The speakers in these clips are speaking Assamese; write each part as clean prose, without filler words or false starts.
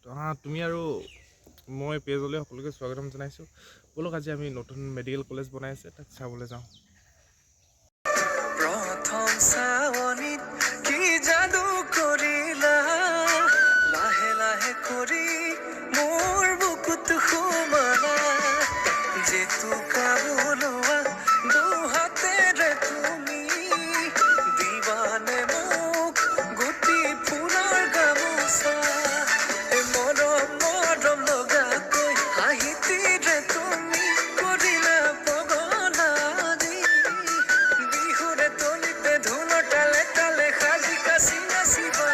তুমি আৰু মই পেজলৈ সকলোকে স্বাগতম জনাইছোঁ। বলক আজি আমি নতুন মেডিকেল কলেজ বনাই আছে তাক চাবলৈ যাওঁ। প্ৰথম চাৱনিত কি যাদু কৰিলা, লাহে লাহে কৰি মোৰ বুকুত সোমালা, জেতুকা বোলোৱা দুহাতেৰে তুমি দিবানে মোক গুটি ফুলৰ গামোচা, মৰম মৰম লগাকৈ হাঁহিতিৰে তুমি কৰিলা পগলা দি, বিহুৰে তলিতে ঢোলৰ তালে তালে সাজি কাচি নাচিবা,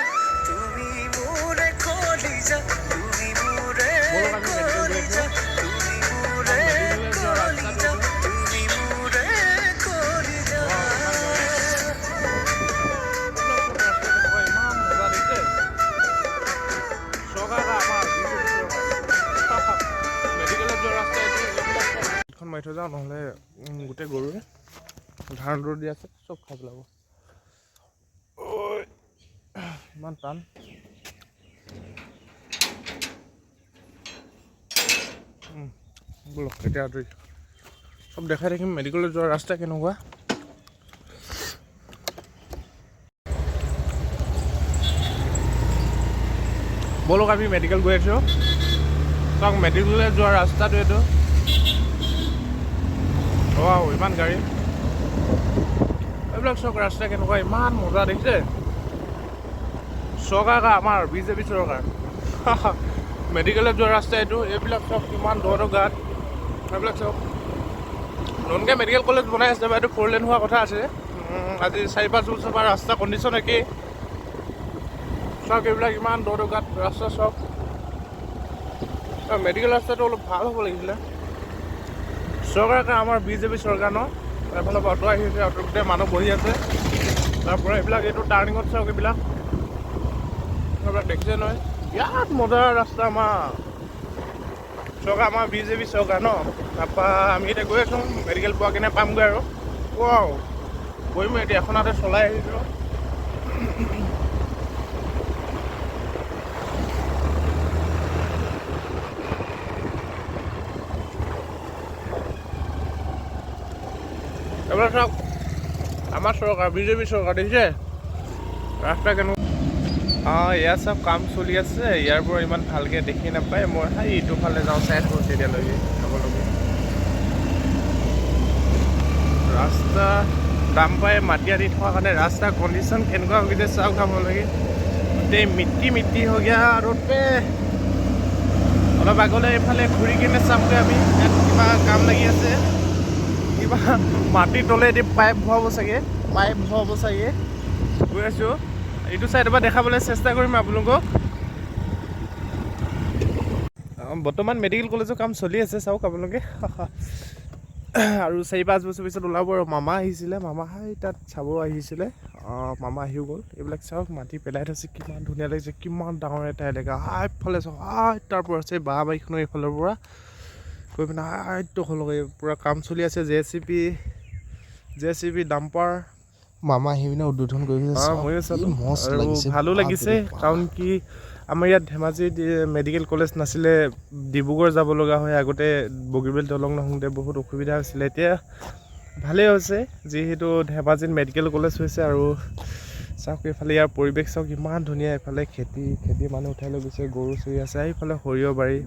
তুমি মোৰে কলিজা, তুমি মোৰে কলিজা, তুমি মোৰে কলিজা, তুমি মোৰে কলিজা। মাৰি থৈ যাওঁ নহ'লে গোটেই গৰুৱে ধান ৰ'দ দি আছে চব খাই পেলাব। ইমান টান। বলক এতিয়া আঁতৰি চব দেখাই থাকিম মেডিকেলত যোৱা ৰাস্তা কেনেকুৱা। বলক আমি মেডিকেল গৈ আছোঁ। চাওক মেডিকেললৈ যোৱা ৰাস্তাটো এইটো। ইমান গাড়ী, এইবিলাক চাওক ৰাস্তা কেনেকুৱা, ইমান মজা দেখিছে। চৰকাৰ আমাৰ বিজেপি চৰকাৰ। মেডিকেলত যোৱা ৰাস্তা এইটো। এইবিলাক চাওক কিমান দ গাঁত, এইবিলাক চাওক নতুনকৈ মেডিকেল কলেজ বনাই আছে। এইটো 4 লেন হোৱা কথা আছে। আজি 4-5 বছৰ পৰা ৰাস্তা কণ্ডিশ্যন একেই। চাওক এইবিলাক ইমান দ গাঁত ৰাস্তা চাওক। মেডিকেল ৰাস্তাটো অলপ ভাল হ'ব লাগিছিলে। চৰকাৰ আমাৰ বিজেপি চৰকাৰ ন, এফালৰ পৰা অটো আহিছে, অটো গোটেই মানুহ বহি আছে। তাৰপৰা এইবিলাক এইটো টাৰ্ণিঙত চাওক, এইবিলাক দেখিছে নহয়, বিৰাট মজা ৰাস্তা। আমাৰ বিজেপি চৰকাৰ ন। তাৰপৰা আমি এতিয়া গৈ আছোঁ মেডিকেল পোৱা কিনে পামগৈ আৰু। গৈম এতিয়া, এখন হাতে চলাই আহিছোঁ। এইবিলাক চাওক আমাৰ চৰকাৰ বিজেপি চৰকাৰ দেখিছে ৰাস্তা কেনেকুৱা। ইয়াত চব কাম চলি আছে। ইয়াৰ পৰা ইমান ভালকৈ দেখি নাপায়। মই ইটো ফালে যাওঁ, চাই থাকোঁ তেতিয়ালৈকে চাবলগীয়া ৰাস্তা। দাম পাই মাটি আদি থোৱাৰ কাৰণে ৰাস্তা কণ্ডিশ্যন কেনেকুৱা হৈ গৈছে চাওক আপোনালোকে। গোটেই মিট্টি হৈ গিয়া ৰ'দতে। অলপ আগলৈ এইফালে ঘূৰি কিনে চামগৈ আমি। ইয়াত কিবা কাম লাগি আছে, কিবা মাটিৰ তলেদি পাইপ ভৰাব চাগে। গৈ আছোঁ এইটো চাইডৰ পৰা দেখাবলৈ চেষ্টা কৰিম আপোনালোকক। বৰ্তমান মেডিকেল কলেজৰ কাম চলি আছে চাওক আপোনালোকে। আৰু 4-5 বছৰ পিছত ওলাব। আৰু মামা আহিছিলে, মামা তাত চাব আহিছিলে। মামা আহিও গ'ল। এইবিলাক চাওক মাটি পেলাই থৈছে, কিমান ধুনীয়া লাগিছে, কিমান ডাঙৰ এটা এলেকা। এইফালে চাওক, তাৰ পৰা আছে বাঁহবাৰীখনৰ এইফালৰ পৰা গৈ পিনে তললৈকে পূৰা কাম চলি আছে। J C B dumper. মামা আহি পিনে উদ্বোধন কৰি ময়ো চালোঁ আৰু ভালো লাগিছে। কাৰণ কি আমাৰ ইয়াত ধেমাজিত মেডিকেল কলেজ নাছিলে, ডিব্ৰুগড় যাব লগা হয়। আগতে বগীবিল দলং নহওঁতে বহুত অসুবিধা হৈছিলে। এতিয়া ভালেই হৈছে যিহেতু ধেমাজিত মেডিকেল কলেজ হৈছে। আৰু চাওক এইফালে ইয়াৰ পৰিৱেশ চাওক ইমান ধুনীয়া। এইফালে খেতি মানুহ উঠাই লৈ গৈছে, গৰু চৰি আছে। এইফালে সৰিয়হ বাৰী।